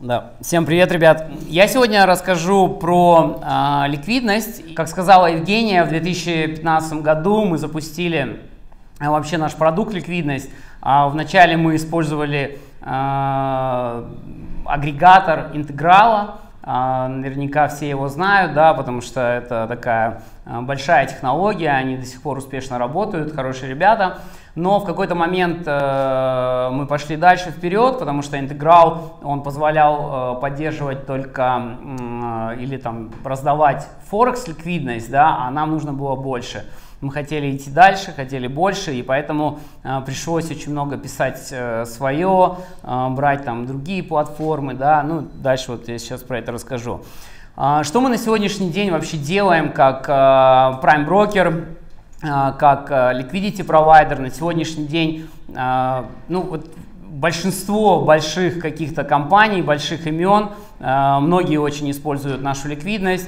Да. Всем привет, ребят! Я сегодня расскажу про ликвидность. Как сказала Евгения, в 2015 году мы запустили вообще наш продукт ликвидность. Вначале мы использовали агрегатор интеграла. Наверняка все его знают, да, потому что это такая большая технология, они до сих пор успешно работают, хорошие ребята. Но в какой-то момент мы пошли дальше вперед, потому что интеграл, он позволял поддерживать только или там раздавать Форекс ликвидность, да, а нам нужно было больше. Мы хотели идти дальше, хотели больше, и поэтому пришлось очень много писать свое, брать там другие платформы, да, ну дальше вот я сейчас про это расскажу. Что мы на сегодняшний день вообще делаем как Prime Broker, как liquidity провайдер? На сегодняшний день, ну вот большинство больших каких-то компаний, больших имен, многие очень используют нашу ликвидность.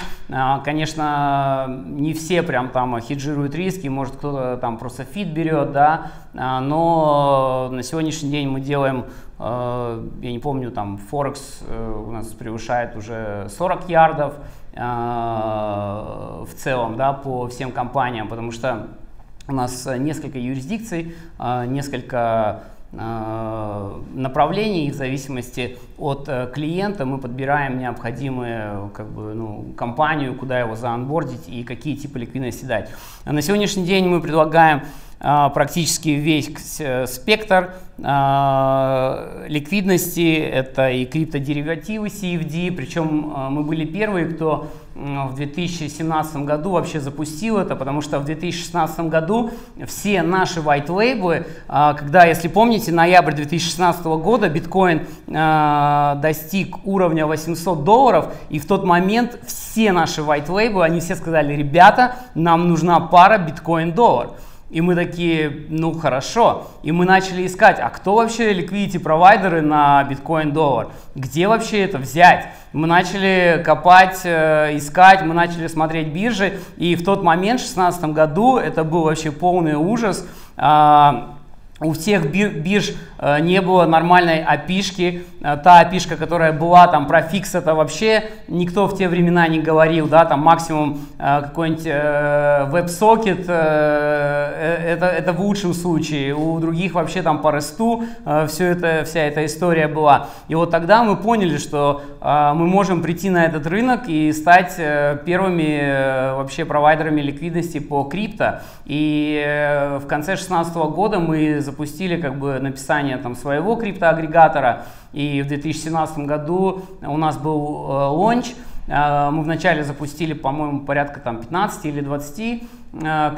Конечно, не все прям там хеджируют риски, может кто-то там просто фит берет, да, но на сегодняшний день мы делаем, я не помню, там Форекс у нас превышает уже 40 ярдов в целом, да, по всем компаниям, потому что у нас несколько юрисдикций, несколько направлений, и в зависимости от клиента мы подбираем необходимую компанию, куда его заонбордить и какие типы ликвидности дать. На сегодняшний день мы предлагаем практически весь спектр ликвидности. Это и криптодеривативы CFD, причем мы были первые, кто в 2017 году вообще запустил это, потому что в 2016 году все наши white label, когда, если помните, ноябрь 2016 года биткоин достиг уровня $800, и в тот момент все наши white label, они все сказали: ребята, нам нужна пара биткоин-доллар. И мы такие, ну хорошо, и мы начали искать, а кто вообще liquidity провайдеры на биткоин-доллар, где вообще это взять? Мы начали копать, искать, мы начали смотреть биржи, и в тот момент, в 2016 году, это был вообще полный ужас. У всех бирж не было нормальной API-шки. Та API-шка, которая была, там про фикс, это вообще никто в те времена не говорил, да, там максимум какой-нибудь WebSocket, это в лучшем случае, у других вообще там по ресту вся эта история была. И вот тогда мы поняли, что мы можем прийти на этот рынок и стать первыми вообще провайдерами ликвидности по крипто. И в конце 2016 года мы запустили как бы написание там своего криптоагрегатора, и в 2017 году у нас был лонч. Мы вначале запустили, по-моему, порядка там 15 или 20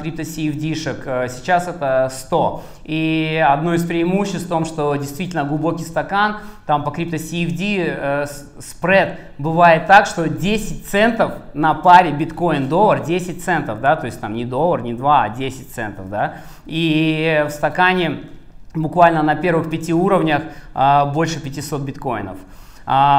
крипто CFD-шек, сейчас это 100. И одно из преимуществ в том, что действительно глубокий стакан, там по крипто CFD спред бывает так, что 10 центов на паре биткоин-доллар, 10 центов, да, то есть там не доллар, не 2, а 10 центов, да, и в стакане буквально на первых 5 уровнях больше 500 биткоинов.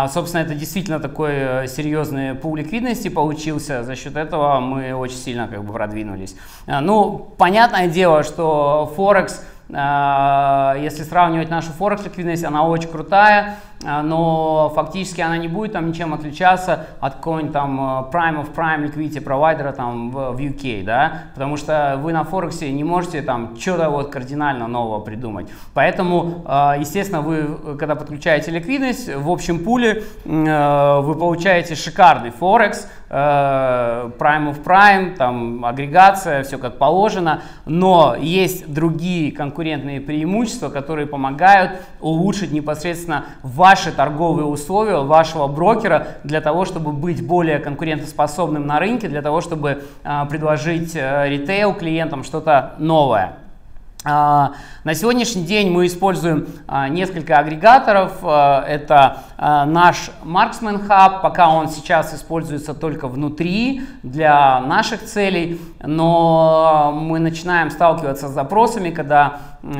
Собственно, это действительно такой серьезный пул ликвидности получился. За счет этого мы очень сильно как бы продвинулись. Ну, понятное дело, что Форекс, если сравнивать нашу Форекс ликвидность, она очень крутая, но фактически она не будет там ничем отличаться от какого-нибудь там Prime of Prime liquidity провайдера там в UK, да, потому что вы на Форексе не можете там что-то вот кардинально нового придумать. Поэтому, естественно, вы, когда подключаете ликвидность, в общем пуле вы получаете шикарный Форекс, Prime of Prime, там агрегация, все как положено, но есть другие конкурентные преимущества, которые помогают улучшить непосредственно ваши торговые условия вашего брокера для того, чтобы быть более конкурентоспособным на рынке, для того, чтобы предложить ритейл клиентам что-то новое. На сегодняшний день мы используем несколько агрегаторов. Это наш Marksman Hub, пока он сейчас используется только внутри для наших целей, но мы начинаем сталкиваться с запросами, когда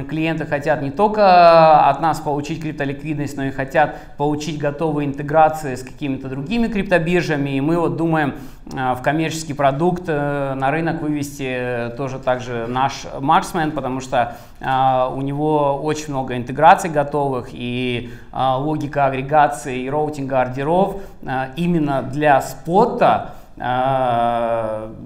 клиенты хотят не только от нас получить криптоликвидность, но и хотят получить готовые интеграции с какими-то другими криптобиржами. И мы вот думаем в коммерческий продукт на рынок вывести тоже также наш Marksman, потому что у него очень много интеграций готовых и логика агрегации и роутинга ордеров именно для спота.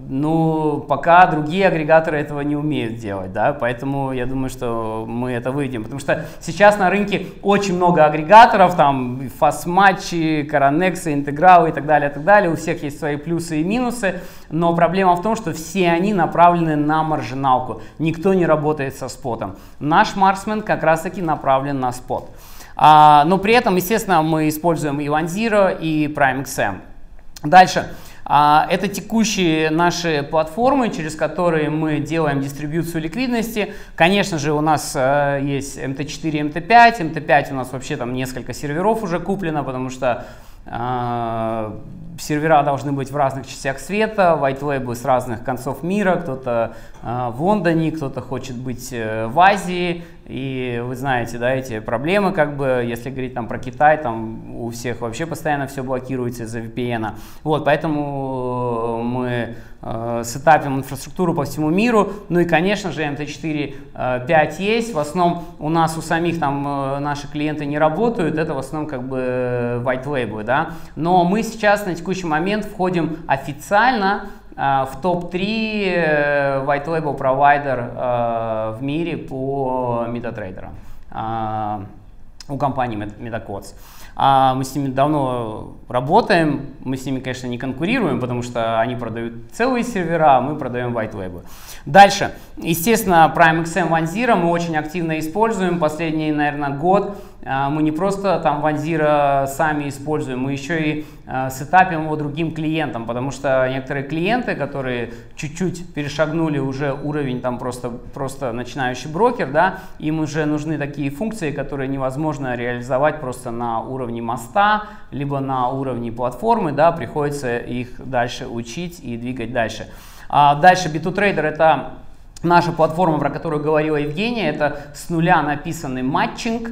Ну, пока другие агрегаторы этого не умеют делать, да, поэтому я думаю, что мы это выйдем, потому что сейчас на рынке очень много агрегаторов, там фастматчи, коронексы, интегралы и так далее, у всех есть свои плюсы и минусы, но проблема в том, что все они направлены на маржиналку, никто не работает со спотом. Наш Marksman как раз таки направлен на спот, но при этом, естественно, мы используем и OneZero, и PrimeXM. Дальше. Это текущие наши платформы, через которые мы делаем дистрибьюцию ликвидности. Конечно же, у нас есть MT4, MT5. MT5 у нас вообще там несколько серверов уже куплено, потому что сервера должны быть в разных частях света, white label с разных концов мира, кто-то в Лондоне, кто-то хочет быть в Азии. И вы знаете, да, эти проблемы, как бы, если говорить там про Китай, там у всех вообще постоянно все блокируется из-за VPN. Вот, поэтому мы сетапим инфраструктуру по всему миру. Ну и, конечно же, MT4 5 есть. В основном у нас у самих там наши клиенты не работают. Это в основном как бы white label, да. Но мы сейчас на текущий момент входим официально в топ-3 white label провайдер в мире по MetaTrader у компании MetaQuotes. Мы с ними давно работаем, мы с ними, конечно, не конкурируем, потому что они продают целые сервера, а мы продаем white label. Дальше, естественно, PrimeXM OneZero мы очень активно используем последний, наверное, год. Мы не просто там OneZero сами используем, мы еще и сетапим его другим клиентам, потому что некоторые клиенты, которые чуть-чуть перешагнули уже уровень там просто начинающий брокер, да, им уже нужны такие функции, которые невозможно реализовать просто на уровне моста, либо на уровне платформы, да, приходится их дальше учить и двигать дальше. Дальше B2Trader — это наша платформа, про которую говорила Евгения, это с нуля написанный матчинг.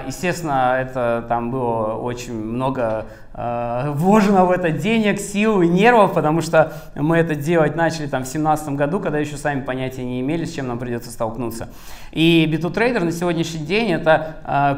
Естественно, это там было очень много вложено в это денег, сил и нервов, потому что мы это делать начали там в 2017 году, когда еще сами понятия не имели, с чем нам придется столкнуться. И B2Trader на сегодняшний день это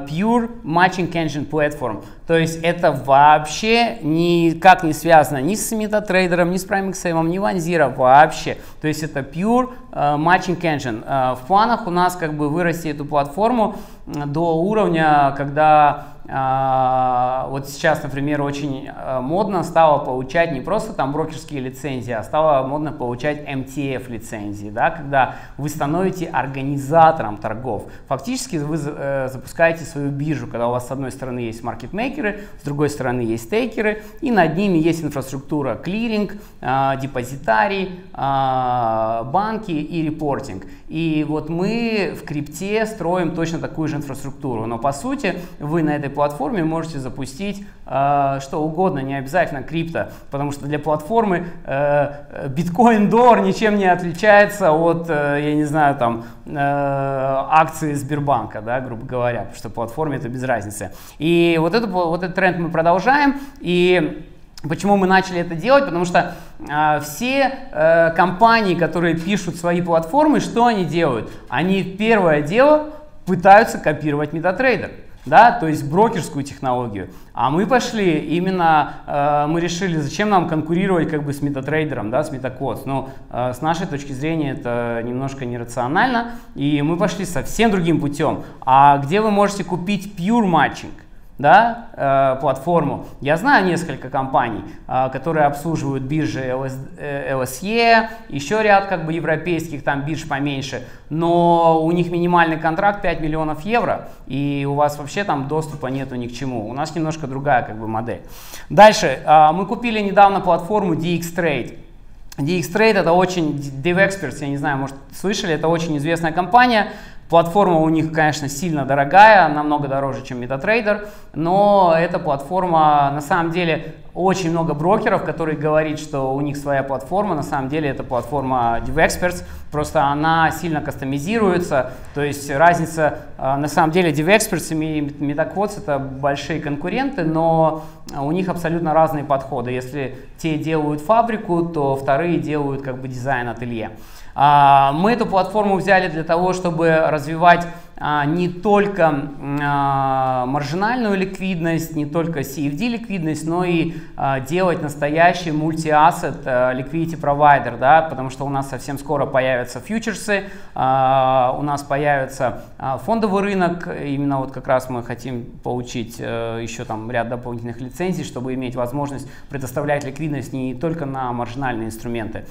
Pure Matching Engine Platform. То есть это вообще никак не связано ни с MetaTrader, ни с PrimeXM, ни OneZero вообще. То есть это Pure Matching Engine. В планах у нас как бы вырасти эту платформу до уровня, когда вот сейчас, например, очень модно стало получать не просто там брокерские лицензии, а стало модно получать MTF лицензии, да, когда вы становитесь организатором торгов. Фактически вы запускаете свою биржу, когда у вас с одной стороны есть маркетмейкеры, с другой стороны есть стейкеры, и над ними есть инфраструктура клиринг, депозитарий, банки и репортинг. И вот мы в крипте строим точно такую же инфраструктуру, но по сути вы на этой платформе можете запустить что угодно, не обязательно крипто, потому что для платформы биткоин, доллар ничем не отличается от, я не знаю, там акции Сбербанка, да, грубо говоря, потому что платформе это без разницы. И вот этот тренд мы продолжаем. И почему мы начали это делать? Потому что все компании, которые пишут свои платформы, что они делают? Они первое дело пытаются копировать MetaTrader, да, то есть брокерскую технологию. А мы пошли именно, мы решили, зачем нам конкурировать как бы с MetaTrader, да, с MetaQuotes. Но с нашей точки зрения это немножко нерационально, и мы пошли совсем другим путем. А где вы можете купить Pure Matching? Да, платформу. Я знаю несколько компаний, которые обслуживают биржи LSE, еще ряд как бы европейских там бирж поменьше, но у них минимальный контракт 5 миллионов евро, и у вас вообще там доступа нету ни к чему. У нас немножко другая как бы модель. Дальше, мы купили недавно платформу DXTrade. DXTrade это очень, DevExperts, я не знаю, может слышали, это очень известная компания. Платформа у них, конечно, сильно дорогая, намного дороже, чем MetaTrader, но эта платформа на самом деле очень много брокеров, которые говорят, что у них своя платформа. На самом деле это платформа DevExperts, просто она сильно кастомизируется. То есть разница, на самом деле DevExperts и MetaQuotes это большие конкуренты, но у них абсолютно разные подходы. Если те делают фабрику, то вторые делают как бы дизайн-ателье. Мы эту платформу взяли для того, чтобы развивать не только маржинальную ликвидность, не только CFD ликвидность, но и делать настоящий multi-asset liquidity provider, да, потому что у нас совсем скоро появятся фьючерсы, у нас появится фондовый рынок, именно вот как раз мы хотим получить еще там ряд дополнительных лицензий, чтобы иметь возможность предоставлять ликвидность не только на маржинальные инструменты.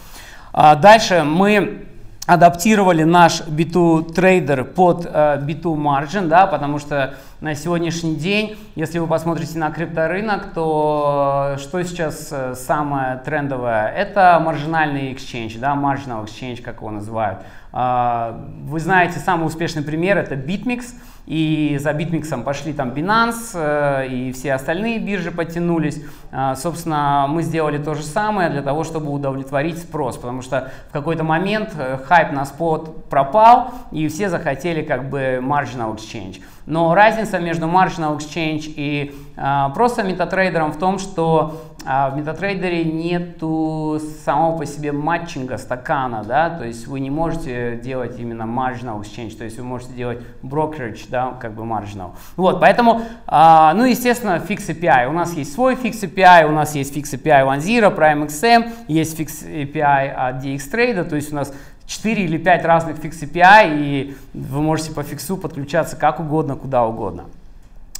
Дальше мы адаптировали наш B2 трейдер под B2 margin, да, потому что на сегодняшний день, если вы посмотрите на крипторынок, то что сейчас самое трендовое? Это маржинальный exchange, да, marginal exchange, как его называют. Вы знаете, самый успешный пример это BitMEX, и за BitMEX пошли там Binance и все остальные биржи подтянулись. Собственно, мы сделали то же самое для того, чтобы удовлетворить спрос, потому что в какой-то момент хайп на спот пропал, и все захотели как бы marginal exchange. Но разница между marginal exchange и просто MetaTrader в том, что в MetaTrader нету самого по себе матчинга стакана, да, то есть вы не можете делать именно marginal exchange, то есть вы можете делать brokerage, да, как бы marginal. Вот, поэтому, ну, естественно, fix API. У нас есть свой fix API, у нас есть fix API OneZero, PrimeXM, есть fix API от DXTrade, то есть у нас 4 или 5 разных fix API, и вы можете по фиксу подключаться как угодно, куда угодно.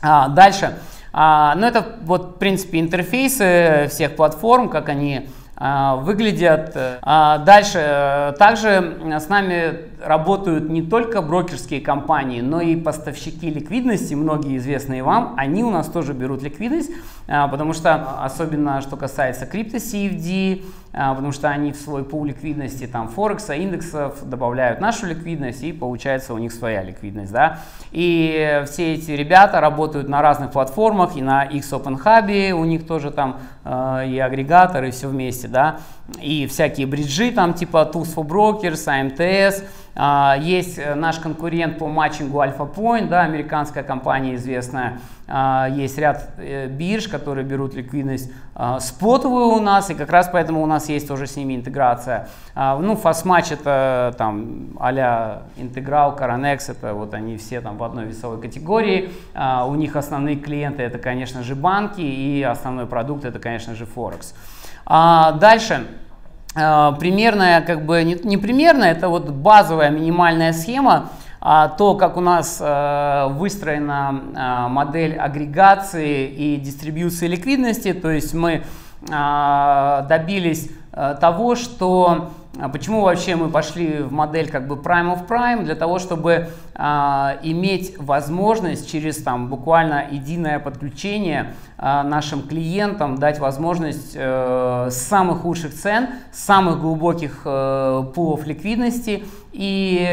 Дальше. Ну, это вот, в принципе, интерфейсы всех платформ, как они выглядят. Дальше. Также с нами работают не только брокерские компании, но и поставщики ликвидности, многие известные вам, они у нас тоже берут ликвидность, потому что, особенно что касается крипто CFD, потому что они в свой пул ликвидности, там, Форекса, индексов добавляют нашу ликвидность, и получается у них своя ликвидность, да. И все эти ребята работают на разных платформах, и на XOpenHub у них тоже там и агрегаторы, и все вместе, да, и всякие бриджи, там, типа Tools for Brokers, AMTS. Есть наш конкурент по матчингу AlphaPoint, да, американская компания известная. Есть ряд бирж, которые берут ликвидность спотовую у нас, и как раз поэтому у нас есть тоже с ними интеграция. Ну, FastMatch это там а-ля Integral, Coronex, это вот они все там в одной весовой категории. У них основные клиенты это, конечно же, банки, и основной продукт это, конечно же, Форекс. Дальше. Примерная, как бы не примерная, это вот базовая минимальная схема, то, как у нас выстроена модель агрегации и дистрибьюции ликвидности, то есть мы добились того, что почему вообще мы пошли в модель как бы Prime of Prime, для того, чтобы иметь возможность через там буквально единое подключение нашим клиентам дать возможность с самых худших цен, с самых глубоких пулов ликвидности и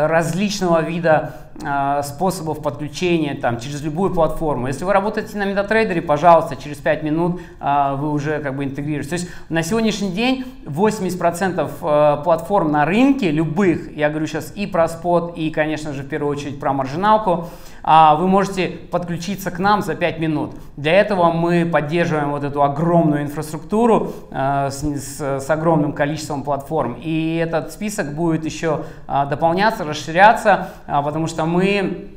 различного вида способов подключения там, через любую платформу. Если вы работаете на MetaTrader, пожалуйста, через 5 минут вы уже как бы интегрируетесь. То есть на сегодняшний день 80% платформ на рынке, любых, я говорю сейчас и про спот, и, конечно же, в первую очередь про маржиналку, вы можете подключиться к нам за 5 минут. Для этого мы поддерживаем вот эту огромную инфраструктуру с огромным количеством платформ. И этот список будет еще дополняться, расширяться, потому что мы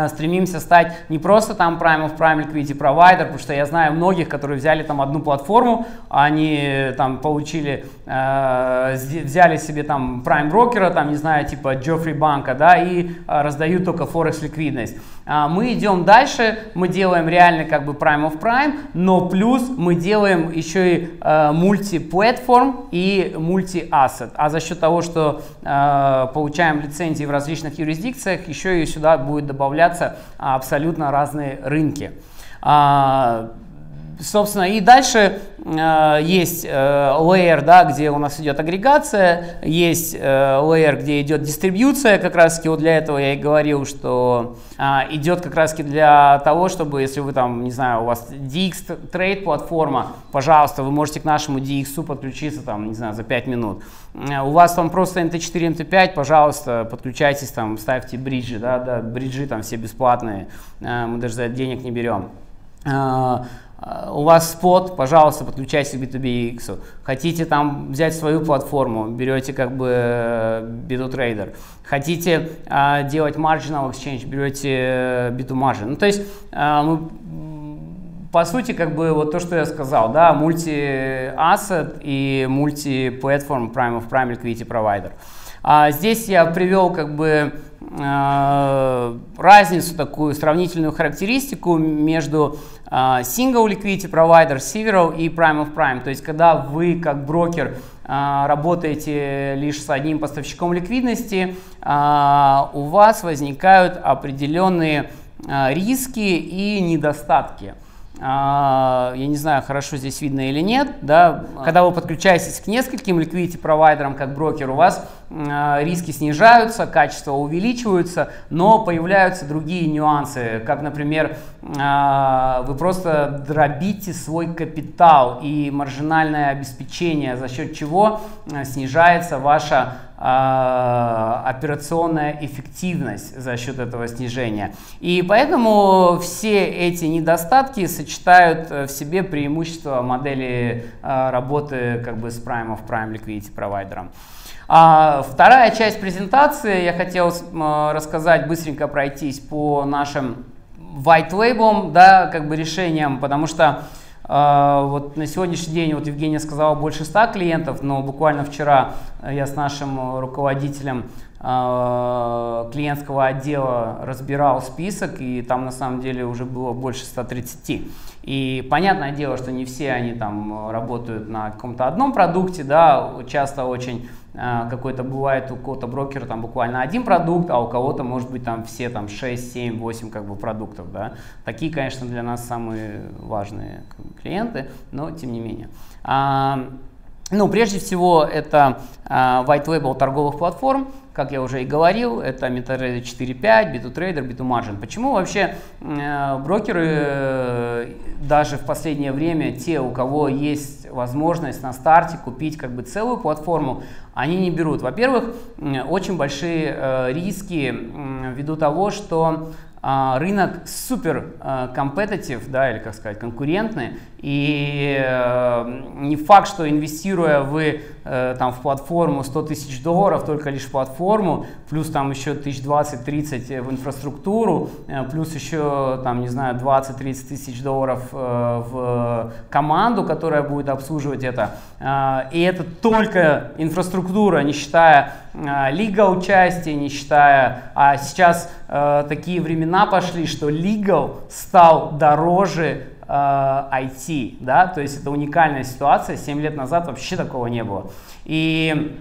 стремимся стать не просто там Prime of Prime Liquidity Provider, потому что я знаю многих, которые взяли там одну платформу, они там получили, взяли себе там Prime брокера, там не знаю, типа Joffrey банка, да, и раздают только Forex ликвидность. Мы идем дальше, мы делаем реально как бы Prime of Prime, но плюс мы делаем еще и мульти-платформ и мульти-ассет. А за счет того, что получаем лицензии в различных юрисдикциях, еще и сюда будет добавляться абсолютно разные рынки. Собственно, и дальше есть layer, да, где у нас идет агрегация, есть layer, где идет дистрибьюция, как раз таки вот для этого я и говорил, что идет как раз таки для того, чтобы, если вы там, не знаю, у вас DX Trade платформа, пожалуйста, вы можете к нашему DX подключиться там, не знаю, за 5 минут. У вас там просто MT4, MT5, пожалуйста, подключайтесь там, ставьте бриджи, да, бриджи там все бесплатные, мы даже за это денег не берем. У вас спот, пожалуйста, подключайтесь к B2BX. Хотите там взять свою платформу, берете как бы B2Trader. Хотите делать marginal exchange, берете B2Margin. Ну, то есть мы, по сути, как бы вот то, что я сказал, да, multi-asset и multi-platform prime of prime liquidity provider. Здесь я привел как бы разницу, такую сравнительную характеристику между single liquidity provider, several и prime of prime. То есть, когда вы как брокер работаете лишь с одним поставщиком ликвидности, у вас возникают определенные риски и недостатки. Я не знаю, хорошо здесь видно или нет, да, когда вы подключаетесь к нескольким liquidity провайдерам как брокер, у вас риски снижаются, качество увеличиваются, но появляются другие нюансы, как, например, вы просто дробите свой капитал и маржинальное обеспечение, за счет чего снижается ваша операционная эффективность за счет этого снижения. И поэтому все эти недостатки сочетают в себе преимущества модели работы как бы с Prime of Prime Liquidity провайдером. Вторая часть презентации, я хотел рассказать, быстренько пройтись по нашим white label, да, как бы решениям, потому что вот на сегодняшний день, вот Евгения сказала, больше 100 клиентов, но буквально вчера я с нашим руководителем клиентского отдела разбирал список, и там на самом деле уже было больше 130. И понятное дело, что не все они там работают на каком-то одном продукте, да, часто очень какой-то бывает у кого-то брокера там буквально один продукт, а у кого-то может быть там все там 6, 7, 8 как бы продуктов, да. Такие, конечно, для нас самые важные клиенты, но тем не менее. Ну, прежде всего, это white label торговых платформ, как я уже и говорил, это MetaTrader 4.5, B2Trader, B2Margin. Почему вообще брокеры даже в последнее время, те, у кого есть возможность на старте купить как бы целую платформу, они не берут? Во-первых, очень большие риски ввиду того, что рынок супер competitive, да, или, как сказать, конкурентный, и не факт, что инвестируя вы там в платформу $100 000 только лишь в платформу, плюс там еще 20-30 в инфраструктуру, плюс еще там, не знаю, 20-30 тысяч долларов в команду, которая будет обслуживать это, и это только инфраструктура, не считая legal части, не считая, а сейчас такие времена пошли, что legal стал дороже IT, да, то есть это уникальная ситуация, 7 лет назад вообще такого не было. И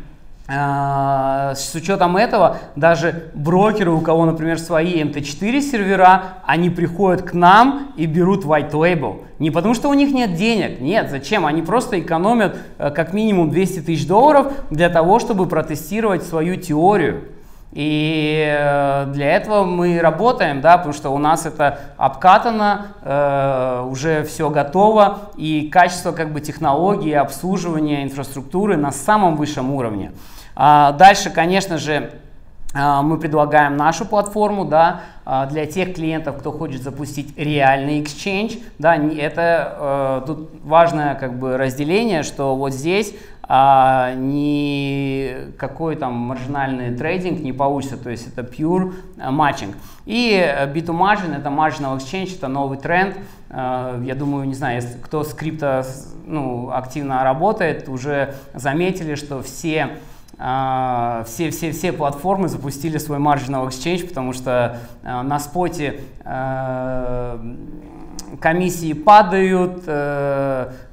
с учетом этого даже брокеры, у кого, например, свои MT4 сервера, они приходят к нам и берут white label. Не потому что у них нет денег, нет, зачем? Они просто экономят как минимум $200 000 для того, чтобы протестировать свою теорию. И для этого мы работаем, да, потому что у нас это обкатано, уже все готово, и качество как бы технологии, обслуживания инфраструктуры на самом высшем уровне. Дальше, конечно же, мы предлагаем нашу платформу, да, для тех клиентов, кто хочет запустить реальный exchange. Да, это тут важное как бы разделение, что вот здесь никакой там маржинальный трейдинг не получится, то есть это pure matching. И B2Margin, это marginal exchange, это новый тренд. Я думаю, не знаю, если кто с крипто активно работает, уже заметили, что все платформы запустили свой marginal exchange, потому что на споте комиссии падают,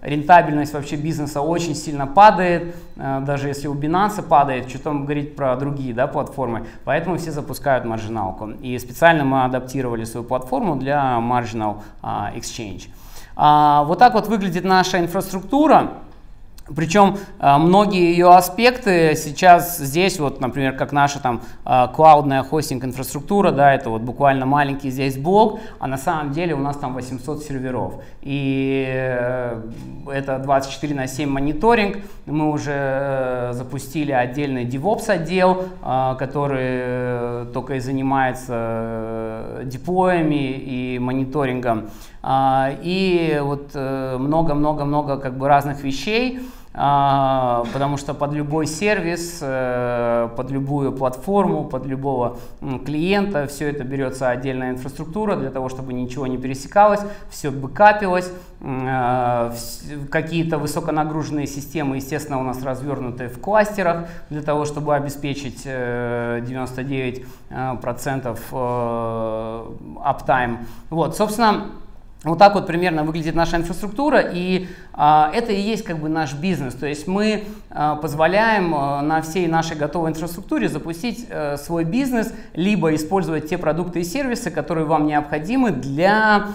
рентабельность вообще бизнеса очень сильно падает, даже если у Binance падает, что там говорить про другие, да, платформы. Поэтому все запускают маржиналку. И специально мы адаптировали свою платформу для Marginal Exchange. Вот так вот выглядит наша инфраструктура. Причем многие ее аспекты сейчас здесь, вот, например, как наша там клаудная хостинг-инфраструктура, да, это вот буквально маленький здесь блок, а на самом деле у нас там 800 серверов. И это 24/7 мониторинг. Мы уже запустили отдельный DevOps отдел, который только и занимается деплоями и мониторингом. И вот много-много-много как бы разных вещей, потому что под любой сервис, под любую платформу, под любого клиента все это берется отдельная инфраструктура для того, чтобы ничего не пересекалось, все бэкапилось. Какие-то высоконагруженные системы, естественно, у нас развернуты в кластерах для того, чтобы обеспечить 99% uptime. Вот, собственно, вот так вот примерно выглядит наша инфраструктура, и это и есть как бы наш бизнес. То есть мы позволяем на всей нашей готовой инфраструктуре запустить свой бизнес, либо использовать те продукты и сервисы, которые вам необходимы для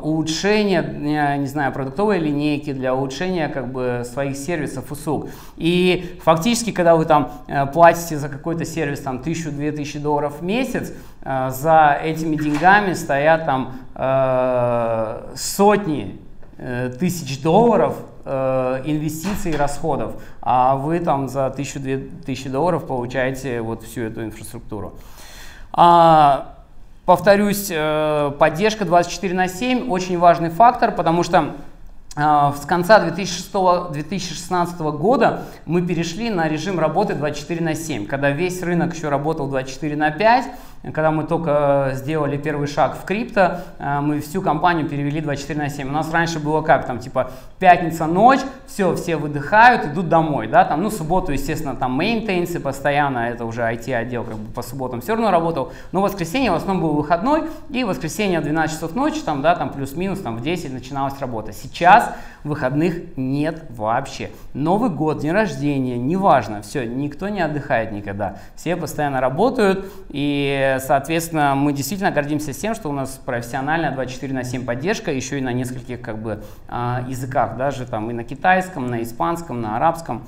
улучшения, не знаю, продуктовой линейки, для улучшения как бы своих сервисов, услуг. И фактически, когда вы там платите за какой-то сервис там 1000-2000 долларов в месяц, за этими деньгами стоят там сотни тысяч долларов инвестиций и расходов, а вы там за 1000-2000 долларов получаете вот всю эту инфраструктуру. Повторюсь, поддержка 24/7 очень важный фактор, потому что с конца 2016 года мы перешли на режим работы 24/7, когда весь рынок еще работал 24/5, когда мы только сделали первый шаг в крипто, мы всю компанию перевели 24/7. У нас раньше было как, там типа пятница ночь, все выдыхают, идут домой, да, там, ну, субботу, естественно, там мейнтейнсы постоянно, это уже IT-отдел как бы по субботам все равно работал, но воскресенье в основном был выходной, и воскресенье в 12 часов ночи, там, да, там плюс-минус, там в 10 начиналась работа. Сейчас выходных нет вообще. Новый год, день рождения, неважно, все, никто не отдыхает никогда, все постоянно работают, и соответственно, мы действительно гордимся тем, что у нас профессиональная 24/7 поддержка, еще и на нескольких как бы языках, даже там и на китайском, на испанском, на арабском.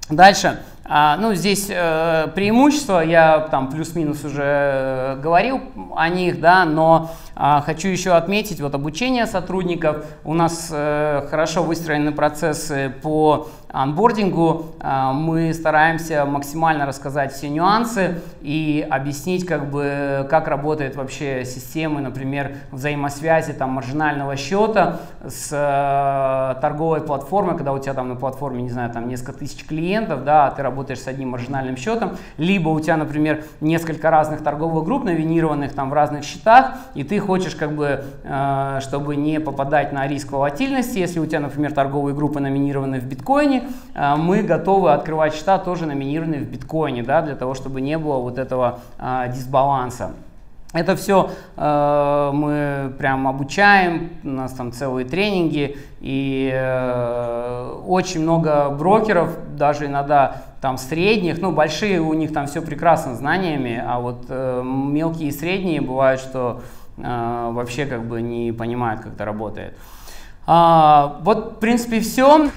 Дальше, ну, здесь преимущества, я там плюс-минус уже говорил о них, да, но хочу еще отметить вот обучение сотрудников. У нас хорошо выстроены процессы по анбордингу. Мы стараемся максимально рассказать все нюансы и объяснить, как бы, как работает вообще система, например, взаимосвязи там маржинального счета с торговой платформой, когда у тебя там на платформе, не знаю, там несколько тысяч клиентов, да, а ты работаешь с одним маржинальным счетом, либо у тебя, например, несколько разных торговых групп, новинированных там в разных счетах, и ты хочешь, как бы, чтобы не попадать на риск волатильности, если у тебя, например, торговые группы номинированы в биткоине, мы готовы открывать счета тоже номинированные в биткоине, да, для того, чтобы не было вот этого дисбаланса. Это все мы прям обучаем, у нас там целые тренинги, и очень много брокеров, даже иногда там средних, ну большие у них там все прекрасно с знаниями, а вот мелкие и средние бывают, что вообще как бы не понимают, как это работает. Вот в принципе все.